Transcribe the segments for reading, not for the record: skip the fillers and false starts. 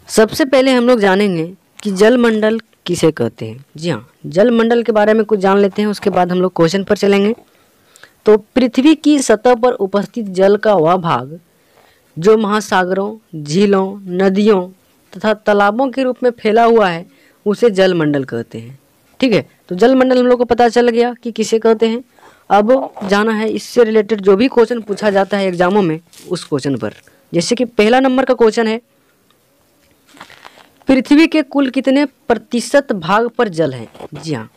सबसे पहले हम लोग जानेंगे कि जलमंडल किसे कहते हैं। जी हाँ, जलमंडल के बारे में कुछ जान लेते हैं, उसके बाद हम लोग क्वेश्चन पर चलेंगे। तो पृथ्वी की सतह पर उपस्थित जल का वह भाग जो महासागरों, झीलों, नदियों तथा तालाबों के रूप में फैला हुआ है उसे जलमंडल कहते हैं। ठीक है, तो जलमंडल हम लोग को पता चल गया कि किसे कहते हैं। अब जाना है इससे रिलेटेड जो भी क्वेश्चन पूछा जाता है एग्जामों में उस क्वेश्चन पर। जैसे कि पहला नंबर का क्वेश्चन है, पृथ्वी के कुल कितने प्रतिशत भाग पर जल है। जी हाँ,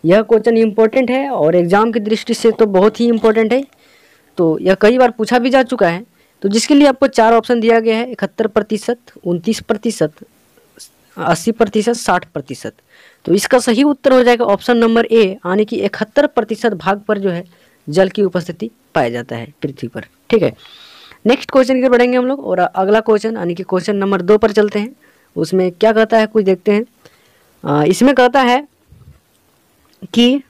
यह क्वेश्चन इम्पोर्टेंट है और एग्जाम की दृष्टि से तो बहुत ही इम्पोर्टेंट है। तो यह कई बार पूछा भी जा चुका है। तो जिसके लिए आपको 4 ऑप्शन दिया गया है, 71%, 29%, 80%, 60%। तो इसका सही उत्तर हो जाएगा ऑप्शन नंबर ए, यानी कि 71% भाग पर जो है जल की उपस्थिति पाया जाता है पृथ्वी पर। ठीक है, नेक्स्ट क्वेश्चन की बढ़ेंगे हम लोग और अगला क्वेश्चन यानी कि क्वेश्चन नंबर 2 पर चलते हैं। उसमें क्या कहता है कुछ देखते हैं। इसमें कहता है कि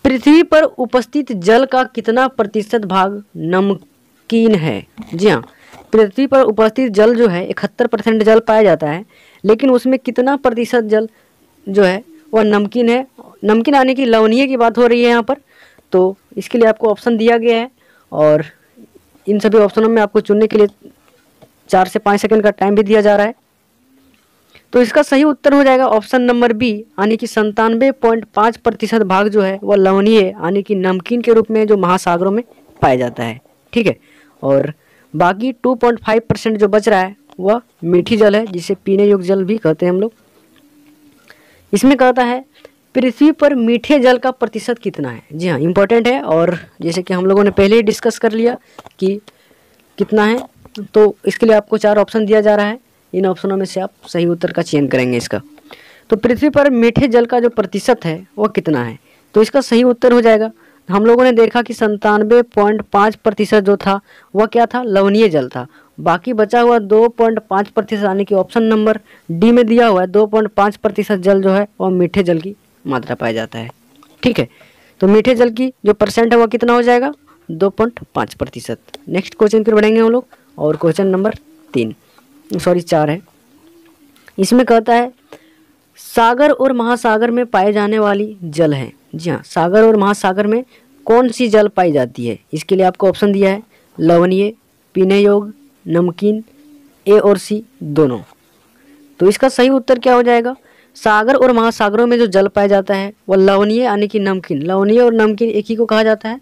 पृथ्वी पर उपस्थित जल का कितना प्रतिशत भाग नमकीन है। जी हाँ, पृथ्वी पर उपस्थित जल जो है 71% जल पाया जाता है, लेकिन उसमें कितना प्रतिशत जल जो है वह नमकीन है। नमकीन आने की लवणीय की बात हो रही है यहाँ पर। तो इसके लिए आपको ऑप्शन दिया गया है और इन सभी ऑप्शनों में आपको चुनने के लिए 4 से 5 सेकंड का टाइम भी दिया जा रहा है। तो इसका सही उत्तर हो जाएगा ऑप्शन नंबर बी, यानी कि 97.5% भाग जो है वह लवणीय यानी कि नमकीन के रूप में जो महासागरों में पाया जाता है। ठीक है, और बाकी 2.5% जो बच रहा है वह मीठी जल है, जिसे पीने योग्य जल भी कहते हैं हम लोग। इसमें कहता है पृथ्वी पर मीठे जल का प्रतिशत कितना है। जी हाँ, इम्पोर्टेंट है और जैसे कि हम लोगों ने पहले ही डिस्कस कर लिया कि कितना है, तो इसके लिए आपको 4 ऑप्शन दिया जा रहा है। इन ऑप्शनों में से आप सही उत्तर का चयन करेंगे इसका। तो पृथ्वी पर मीठे जल का जो प्रतिशत है वह कितना है, तो इसका सही उत्तर हो जाएगा, हम लोगों ने देखा कि 97.5% जो था वह क्या था, लवणीय जल था। बाकी बचा हुआ 2.5% यानी कि ऑप्शन नंबर डी में दिया हुआ है 2.5% जल जो है वह मीठे जल की मात्रा पाया जाता है। ठीक है, तो मीठे जल की जो परसेंट है वह कितना हो जाएगा, 2.5%। नेक्स्ट क्वेश्चन फिर बढ़ेंगे हम लोग और क्वेश्चन नंबर 4 है। इसमें कहता है सागर और महासागर में पाए जाने वाली जल है। जी हाँ, सागर और महासागर में कौन सी जल पाई जाती है। इसके लिए आपको ऑप्शन दिया है लवणीय, पीने योग्य, नमकीन, ए और सी दोनों। तो इसका सही उत्तर क्या हो जाएगा, सागर और महासागरों में जो जल पाया जाता है वह लवणीय यानी कि नमकीन, लवणीय और नमकीन एक ही को कहा जाता है।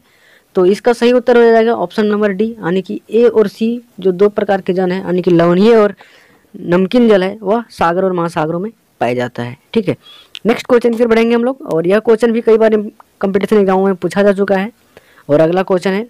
तो इसका सही उत्तर हो जाएगा ऑप्शन नंबर डी, यानी कि ए और सी जो 2 प्रकार के जल हैं यानी कि लवणीय और नमकीन जल है वह सागर और महासागरों में पाया जाता है। ठीक है, नेक्स्ट क्वेश्चन फिर बढ़ेंगे हम लोग और यह क्वेश्चन भी कई बार कंपटीशन एग्जामों में पूछा जा चुका है। और अगला क्वेश्चन है,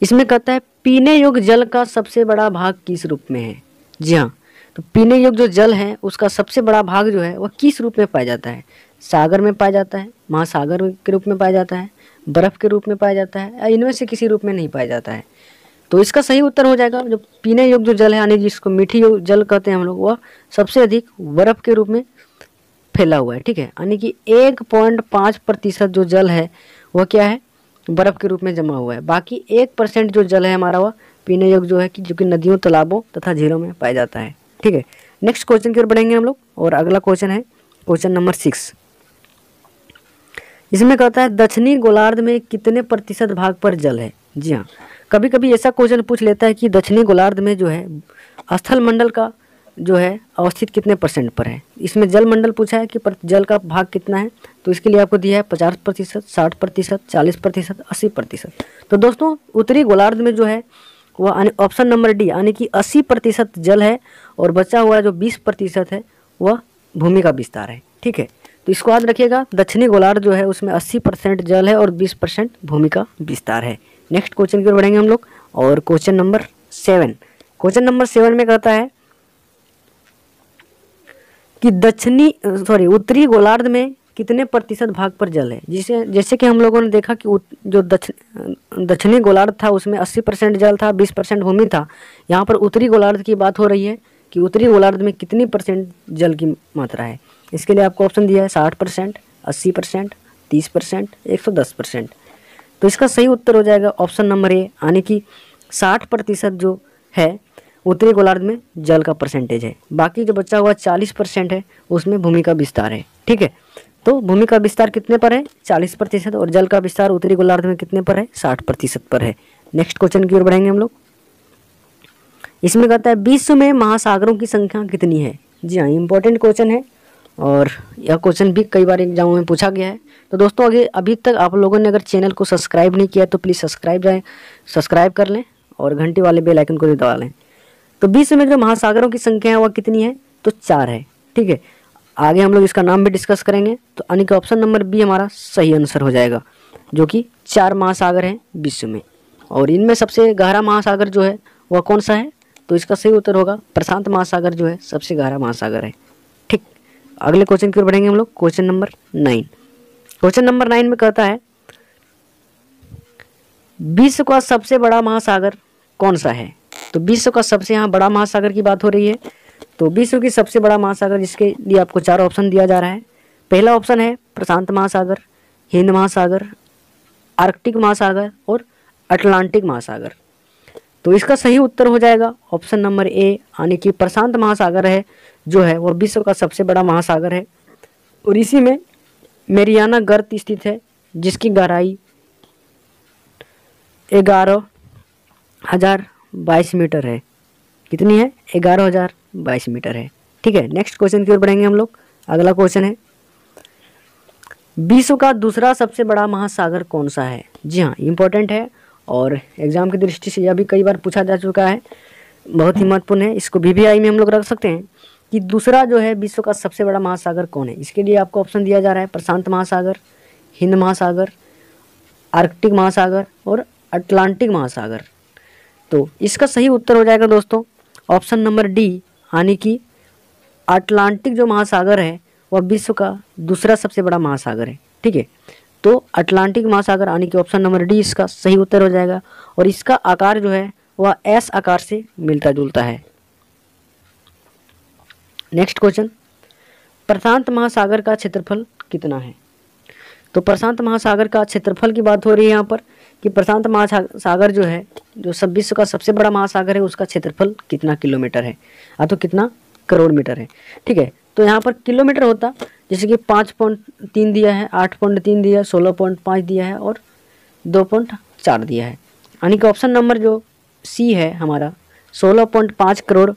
इसमें कहता है पीने योग्य जल का सबसे बड़ा भाग किस रूप में है। जी हाँ, तो पीने योग्य जो जल है उसका सबसे बड़ा भाग जो है वह किस रूप में पाया जाता है, सागर में पाया जाता है, महासागर के रूप में पाया जाता है, बर्फ के रूप में पाया जाता है, या इनमें से किसी रूप में नहीं पाया जाता है। तो इसका सही उत्तर हो जाएगा जो पीने योग्य जो जल है यानी जिसको मीठी जल कहते हैं हम लोग, वह सबसे अधिक बर्फ के रूप में फैला हुआ है। ठीक है, यानी कि 1.5% जो जल है वह क्या है, बर्फ के रूप में जमा हुआ है। बाकी 1% जो जल है हमारा वह पीने योग्य जो है कि जो कि नदियों, तालाबों तथा झीलों में पाया जाता है। ठीक है, नेक्स्ट क्वेश्चन की ओर बढ़ेंगे हम लोग और अगला क्वेश्चन है क्वेश्चन नंबर 6। इसमें कहता है दक्षिणी गोलार्ध में कितने प्रतिशत भाग पर जल है। जी हाँ, कभी कभी ऐसा क्वेश्चन पूछ लेता है कि दक्षिणी गोलार्ध में जो है स्थल मंडल का जो है अवस्थित कितने परसेंट पर है। इसमें जल मंडल पूछा है कि जल का भाग कितना है, तो इसके लिए आपको दिया है 50%, 60%, 40%, 80%। तो दोस्तों उत्तरी गोलार्ध में जो है वह ऑप्शन नंबर डी यानी कि 80% जल है और बचा हुआ जो 20% है वह भूमि का विस्तार है। ठीक है, तो इसको याद रखिएगा, दक्षिणी गोलार्ध जो है उसमें 80% जल है और 20% भूमि का विस्तार है। नेक्स्ट क्वेश्चन की ओर बढ़ेंगे हम लोग और क्वेश्चन नंबर 7। क्वेश्चन नंबर 7 में कहता है कि उत्तरी गोलार्ध में कितने प्रतिशत भाग पर जल है। जैसे कि हम लोगों ने देखा कि जो दक्षिणी गोलार्ध था उसमें 80% जल था, 20% भूमि था। यहाँ पर उत्तरी गोलार्ध की बात हो रही है कि उत्तरी गोलार्ध में कितनी % जल की मात्रा है। इसके लिए आपको ऑप्शन दिया है 60%, 80%, 30%, 110%। तो इसका सही उत्तर हो जाएगा ऑप्शन नंबर ए, यानी कि 60% जो है उत्तरी गोलार्ध में जल का परसेंटेज है। बाकी जो बचा हुआ 40% है उसमें भूमि का विस्तार है। ठीक है, तो भूमि का विस्तार कितने पर है? 40%, और जल का विस्तार उत्तरी गोलार्ध में कितने पर है? 60% पर है। नेक्स्ट क्वेश्चन की ओर बढ़ेंगे हम लोग। इसमें कहता है विश्व में महासागरों की संख्या कितनी है? जी हाँ, इंपॉर्टेंट क्वेश्चन है और यह क्वेश्चन भी कई बार एग्जामों में पूछा गया है। तो दोस्तों अभी तक आप लोगों ने अगर चैनल को सब्सक्राइब नहीं किया तो प्लीज़ सब्सक्राइब कर लें और घंटी वाले बेल आइकन को भी दबा लें। तो विश्व में जो महासागरों की संख्या है वह कितनी है? तो 4 है। ठीक है, आगे हम लोग इसका नाम भी डिस्कस करेंगे। तो यानी कि ऑप्शन नंबर बी हमारा सही आंसर हो जाएगा, जो कि 4 महासागर हैं विश्व में। और इनमें सबसे गहरा महासागर जो है वह कौन सा है? तो इसका सही उत्तर होगा प्रशांत महासागर जो है सबसे गहरा महासागर है। ठीक, अगले क्वेश्चन की ओर बढ़ेंगे हम लोग। Question number 9। क्वेश्चन नंबर 9 में कहता है विश्व का सबसे बड़ा महासागर कौन सा है? तो विश्व का सबसे यहाँ बड़ा महासागर की बात हो रही है। तो विश्व की सबसे बड़ा महासागर, जिसके लिए आपको 4 ऑप्शन दिया जा रहा है। पहला ऑप्शन है प्रशांत महासागर, हिंद महासागर, आर्कटिक महासागर और अटलांटिक महासागर। तो इसका सही उत्तर हो जाएगा ऑप्शन नंबर ए, यानी कि प्रशांत महासागर है जो है वह विश्व का सबसे बड़ा महासागर है। और इसी में मेरियाना गर्त स्थित है, जिसकी गहराई 11,022 मीटर है। कितनी है? 11,022 मीटर है। ठीक है, नेक्स्ट क्वेश्चन की ओर बढ़ेंगे हम लोग। अगला क्वेश्चन है विश्व का दूसरा सबसे बड़ा महासागर कौन सा है? जी हाँ, इंपॉर्टेंट है और एग्जाम की दृष्टि से यह भी कई बार पूछा जा चुका है, बहुत ही महत्वपूर्ण है। इसको VVI में हम लोग रख सकते हैं कि दूसरा जो है विश्व का सबसे बड़ा महासागर कौन है। इसके लिए आपको ऑप्शन दिया जा रहा है प्रशांत महासागर, हिंद महासागर, आर्कटिक महासागर और अटलांटिक महासागर। तो इसका सही उत्तर हो जाएगा दोस्तों ऑप्शन नंबर डी, यानी कि अटलांटिक जो महासागर है वह विश्व का दूसरा सबसे बड़ा महासागर है। ठीक है, तो अटलांटिक महासागर यानी कि ऑप्शन नंबर डी इसका सही उत्तर हो जाएगा। और इसका आकार जो है वह एस आकार से मिलता जुलता है। नेक्स्ट क्वेश्चन, प्रशांत महासागर का क्षेत्रफल कितना है? तो प्रशांत महासागर का क्षेत्रफल की बात हो रही है यहाँ पर कि प्रशांत महासागर जो है, जो सब विश्व का सबसे बड़ा महासागर है, उसका क्षेत्रफल कितना किलोमीटर है, तो कितना करोड़ मीटर है। ठीक है, तो यहाँ पर किलोमीटर होता, जैसे कि 5.3 दिया है, 8.3 दिया है, 16.5 दिया है और 2.4 दिया है। यानी कि ऑप्शन नंबर जो सी है हमारा 16.5 करोड़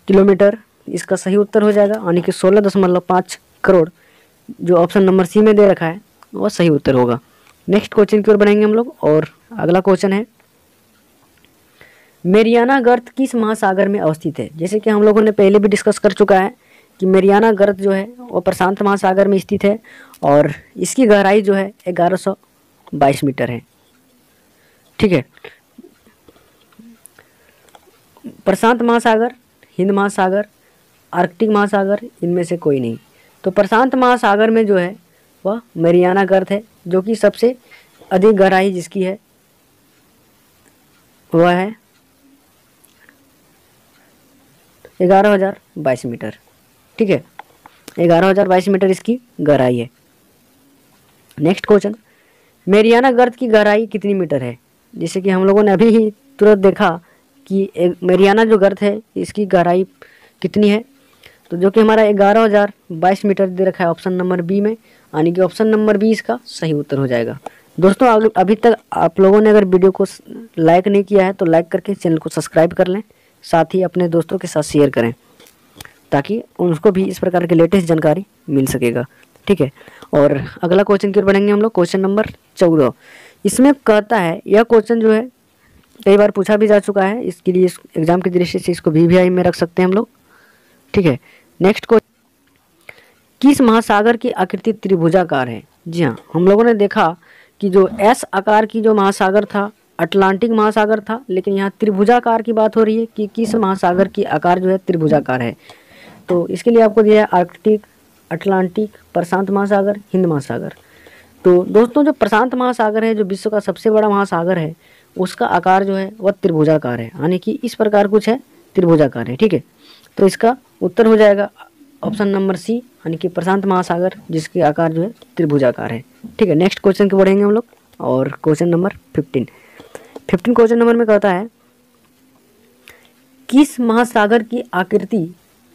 किलोमीटर इसका सही उत्तर हो जाएगा। यानी कि 16.5 करोड़ जो ऑप्शन नंबर सी में दे रखा है वह सही उत्तर होगा। नेक्स्ट क्वेश्चन की ओर बढ़ेंगे हम लोग और अगला क्वेश्चन है मेरियाना गर्त किस महासागर में अवस्थित है? जैसे कि हम लोगों ने पहले भी डिस्कस कर चुका है कि मेरियाना गर्त जो है वो प्रशांत महासागर में स्थित है और इसकी गहराई जो है 1122 मीटर है। ठीक है, प्रशांत महासागर, हिंद महासागर, आर्कटिक महासागर, इनमें से कोई नहीं। तो प्रशांत महासागर में जो है वह मेरियाना गर्त है, जो कि सबसे अधिक गहराई जिसकी है वह है 11,022 मीटर। ठीक है, 11,022 मीटर इसकी गहराई है। नेक्स्ट क्वेश्चन, मेरियाना गर्त की गहराई कितनी मीटर है? जैसे कि हम लोगों ने अभी ही तुरंत देखा कि मेरियाना जो गर्त है इसकी गहराई कितनी है, तो जो कि हमारा 11,022 मीटर दे रखा है ऑप्शन नंबर बी में, यानी कि ऑप्शन नंबर बी इसका सही उत्तर हो जाएगा। दोस्तों अभी तक आप लोगों ने अगर वीडियो को लाइक नहीं किया है तो लाइक करके चैनल को सब्सक्राइब कर लें, साथ ही अपने दोस्तों के साथ शेयर करें ताकि उनको भी इस प्रकार की लेटेस्ट जानकारी मिल सकेगा। ठीक है, और अगला क्वेश्चन की ओर बढ़ेंगे हम लोग। क्वेश्चन नंबर 14 इसमें कहता है, यह क्वेश्चन जो है कई बार पूछा भी जा चुका है, इसके लिए एग्जाम की दृष्टि से इसको VVI में रख सकते हैं हम लोग। ठीक है, नेक्स्ट क्वेश्चन, किस महासागर की आकृति त्रिभुजाकार है? जी हाँ, हम लोगों ने देखा कि जो एस आकार की जो महासागर था अटलांटिक महासागर था, लेकिन यहाँ त्रिभुजाकार की बात हो रही है कि किस महासागर की आकार जो है त्रिभुजाकार है। तो इसके लिए आपको दिया है आर्कटिक, अटलांटिक, प्रशांत महासागर, हिंद महासागर। तो दोस्तों जो प्रशांत महासागर है, जो विश्व का सबसे बड़ा महासागर है, उसका आकार जो है वह त्रिभुजाकार है, यानी कि इस प्रकार कुछ है, त्रिभुजाकार है। ठीक है, तो इसका उत्तर हो जाएगा ऑप्शन नंबर सी, यानी कि प्रशांत महासागर जिसके आकार जो है त्रिभुजाकार है। ठीक है, नेक्स्ट क्वेश्चन की बढ़ेंगे हम लोग। और क्वेश्चन नंबर 15 क्वेश्चन नंबर में कहता है किस महासागर की आकृति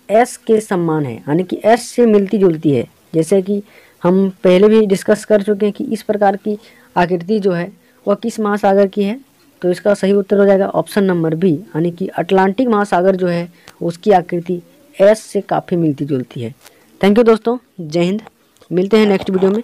एस के समान है, यानी कि एस से मिलती जुलती है। जैसे कि हम पहले भी डिस्कस कर चुके हैं कि इस प्रकार की आकृति जो है वह किस महासागर की है, तो इसका सही उत्तर हो जाएगा ऑप्शन नंबर बी, यानी कि अटलांटिक महासागर जो है उसकी आकृति एस से काफ़ी मिलती जुलती है। थैंक यू दोस्तों, जय हिंद, मिलते हैं नेक्स्ट वीडियो में।